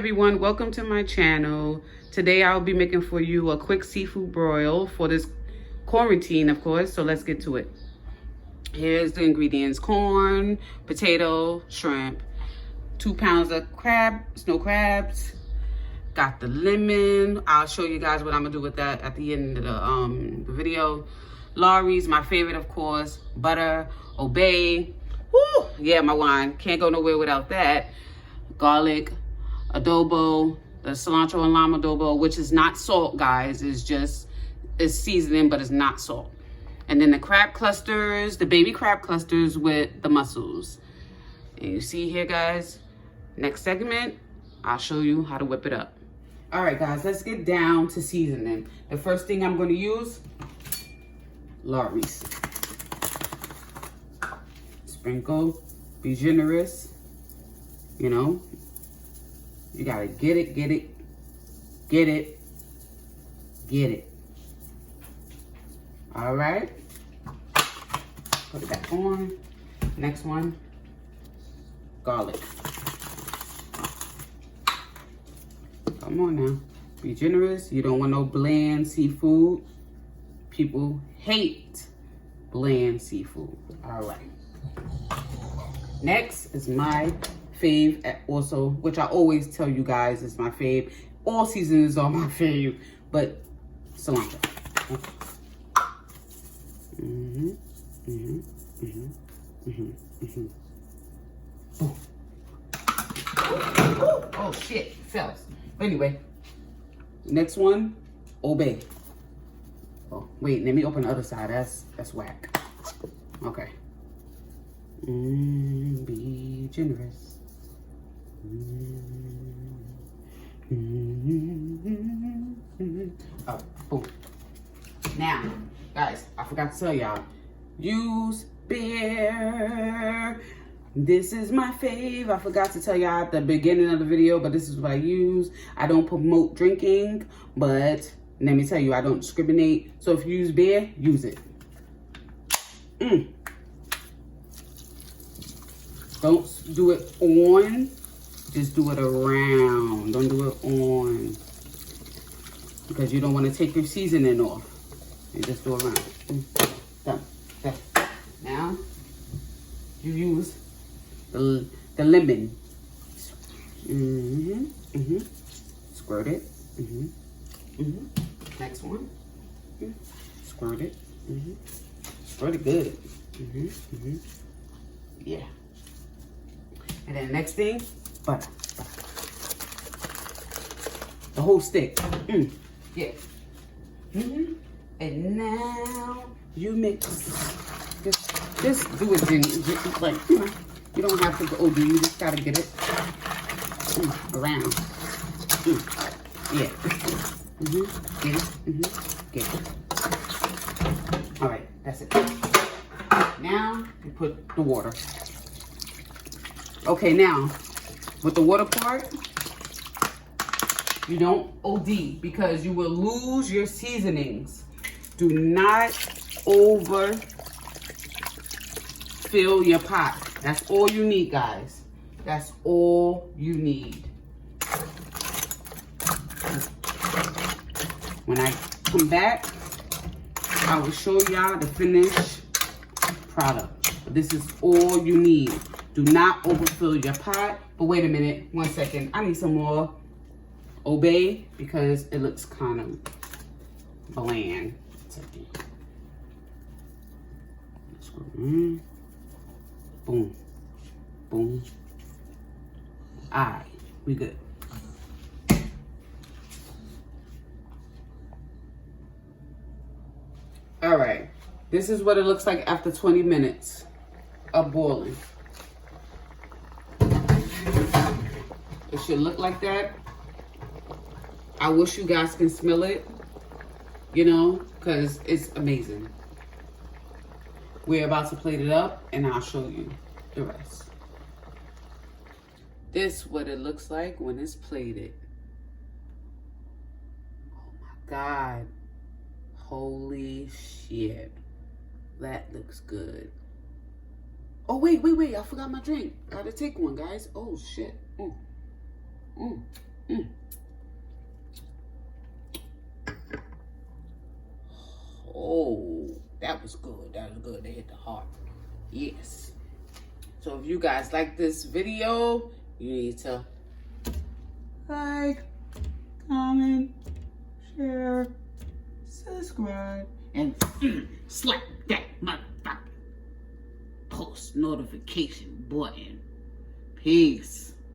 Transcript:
everyone, welcome to my channel. Today I'll be making for you a quick seafood broil for this quarantine, of course, so let's get to it. Here's the ingredients: corn, potato, shrimp, 2 pounds of snow crabs, got the lemon. I'll show you guys what I'm gonna do with that at the end of the video. Lawry's my favorite, of course, butter, obey. Woo! Yeah, my wine, can't go nowhere without that. Garlic, adobo, the cilantro and lime adobo, which is not salt, guys. It's seasoning, but it's not salt. And then the crab clusters, the baby crab clusters with the mussels. And you see here, guys, next segment, I'll show you how to whip it up. All right, guys, let's get down to seasoning. The first thing I'm going to use, Lawry's. Sprinkle, be generous, you know. You gotta get it, get it, get it, get it. All right, put it back on. Next one, garlic. Come on now, be generous. You don't want no bland seafood. People hate bland seafood. All right. Next is my fave also, which I always tell you guys is my fave. All seasonings are my fave, but cilantro. Boom. Oh shit, it fell. But anyway, next one, obey. Oh wait, let me open the other side. That's whack. Okay. Be generous. Oh, boom. Now, guys, I forgot to tell y'all, use beer. This is my fave. I forgot to tell y'all at the beginning of the video, but this is what I use. I don't promote drinking, but let me tell you, I don't discriminate. So if you use beer, use it. Don't do it on, just do it around. Don't do it on, because you don't want to take your seasoning off. You just do it around. Done. Okay. Now, you use the lemon. Squirt it. Next one. Squirt it. Squirt it good. Yeah. And then next thing, butter. The whole stick. Yeah. And now you mix. Just do it, like, you know, you don't have to go OD. You just gotta get it around. Yeah. Get it. Get it. All right, that's it. Now you put the water. Okay, now, with the water part, you don't OD because you will lose your seasonings. Do not overfill your pot. That's all you need, guys. That's all you need. When I come back, I will show y'all the finished product. This is all you need. Do not overfill your pot. But wait a minute, 1 second. I need some more obey because it looks kind of bland. Boom. Boom. All right, we good. All right, this is what it looks like after 20 minutes of boiling. It should look like that. I wish you guys can smell it, you know, because it's amazing. We're about to plate it up and I'll show you the rest. This is what it looks like when it's plated. Oh my God. Holy shit. That looks good. Oh, wait. I forgot my drink. Gotta take one, guys. Oh, shit. Oh, that was good. That was good. They hit the heart. Yes. So if you guys like this video, you need to like, comment, share, subscribe, and slap that motherfucker post notification button. Peace.